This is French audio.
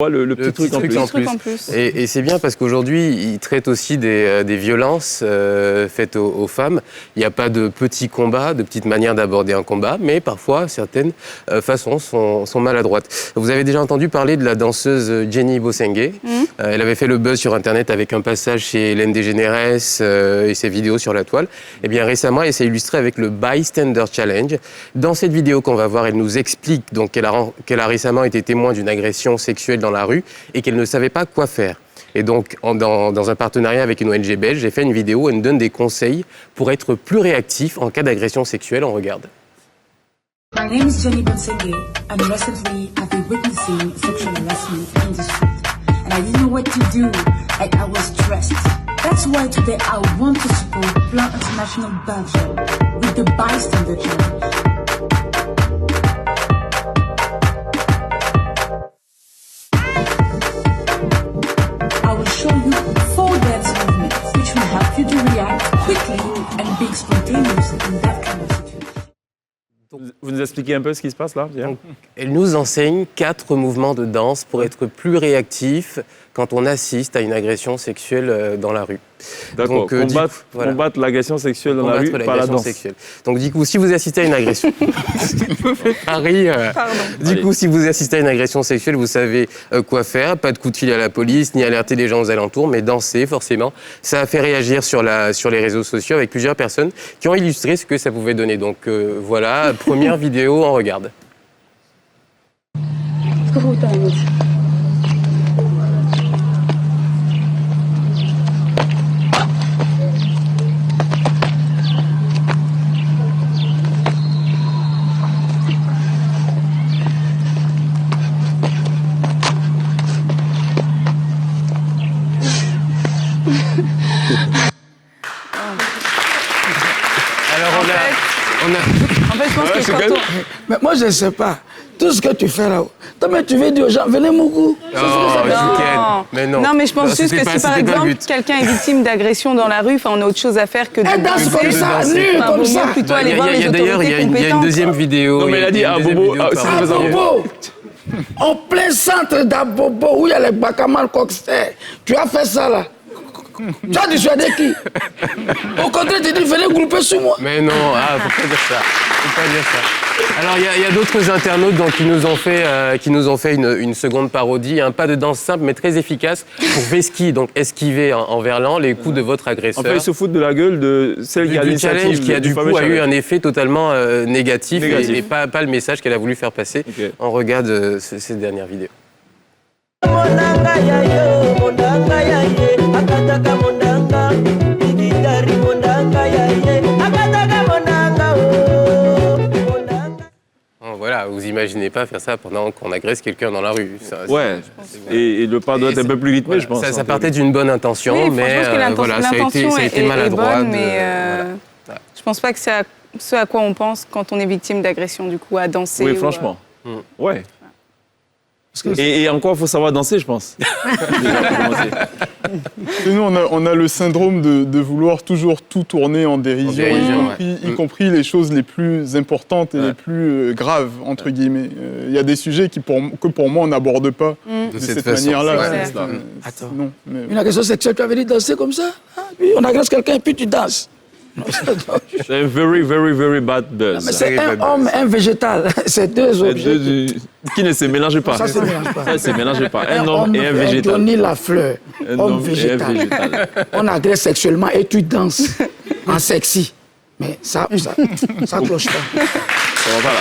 Le petit truc en plus. Et c'est bien parce qu'aujourd'hui, ils traitent aussi des violences faites aux femmes. Il n'y a pas de petits combats, de petites manières d'aborder un combat, mais parfois, certaines façons sont maladroites. Vous avez déjà entendu parler de la danseuse Jenny Bosengue. Elle avait fait le buzz sur Internet avec un passage chez Hélène DeGeneres et ses vidéos sur la toile. Et bien récemment, elle s'est illustrée avec le Bystander Challenge. Dans cette vidéo qu'on va voir, elle nous explique donc qu'elle a récemment été témoin d'une agression sexuelle dans la rue et qu'elle ne savait pas quoi faire. Et donc, dans un partenariat avec une ONG belge, j'ai fait une vidéo où elle nous donne des conseils pour être plus réactif en cas d'agression sexuelle. On regarde. My name is Jenny Bosengue, and recently I've been witnessing sexual harassment in the street. And I didn't know what to do, and I was stressed. That's why today I want to support Plan International Belgium with the Bystander Challenge. I will show you 4 dance movements which will help you to react quickly and be spontaneous in that kind of situation. Vous nous expliquez un peu ce qui se passe là, Pierre? Elle nous enseigne 4 mouvements de danse pour être plus réactif quand on assiste à une agression sexuelle dans la rue. D'accord, combattre l'agression sexuelle dans la rue par la danse. Sexuelle. Donc du coup, si vous assistez à une agression... si vous assistez à une agression sexuelle, vous savez quoi faire. Pas de coup de fil à la police, ni alerter les gens aux alentours, mais danser, forcément. Ça a fait réagir sur les réseaux sociaux avec plusieurs personnes qui ont illustré ce que ça pouvait donner. Donc voilà, première vidéo, on regarde. En fait, je pense que quand on... Mais moi, je ne sais pas. Tout ce que tu fais là, mais tu veux dire aux gens, venez mon goût. Non, mais je pense juste que si, par exemple, quelqu'un est victime d'agression dans la rue, on a autre chose à faire que de danser comme ça, nu, comme ça. Plutôt aller voir les autorités compétentes. Il y a une deuxième vidéo. Non, mais il a dit à Bobo. En plein centre d'Abobo, où il y a les Bakamal Coxter. Tu as fait ça là. Tu as dissuadé qui? Au contraire, tu dis, venez grouper sur moi. Mais non, faut pas dire ça. Faut pas dire ça. Alors, il y a d'autres internautes donc, qui nous ont fait une seconde parodie. Pas de danse simple, mais très efficace pour vesquiller, donc esquiver en verlan les coups de votre agresseur. En fait, ils se foutent de la gueule de celle qui a l'initiative. Qui a du coup eu un effet totalement négatif. Et pas le message qu'elle a voulu faire passer. Okay. On regarde ces dernières vidéos. Voilà, vous imaginez pas faire ça pendant qu'on agresse quelqu'un dans la rue. Ouais, et le pas doit être un peu plus rythmé, je pense. Ça partait d'une bonne intention, mais voilà, ça a été maladroit. Je pense pas que c'est ce à quoi on pense quand on est victime d'agression, du coup, à danser. Oui, franchement. Ouais. Et en quoi il faut savoir danser, je pense. Nous, on a le syndrome de vouloir toujours tout tourner en dérision, y compris les choses les plus importantes et les plus graves, entre guillemets. Il y a des sujets que pour moi, on n'aborde pas de cette manière-là. Attends, une agression sexuelle, tu avais dit danser comme ça? Puis on agresse quelqu'un et puis tu danses. C'est un very, very, very bad buzz. C'est un homme, un végétal. C'est 2 objets. Qui ne se mélangent pas. Ça se mélange pas. Ça se mélange pas. Un homme et un végétal. Johnny Lafleur, homme végétal. On agresse sexuellement et tu danses en sexy. Mais ça cloche pas. Voilà.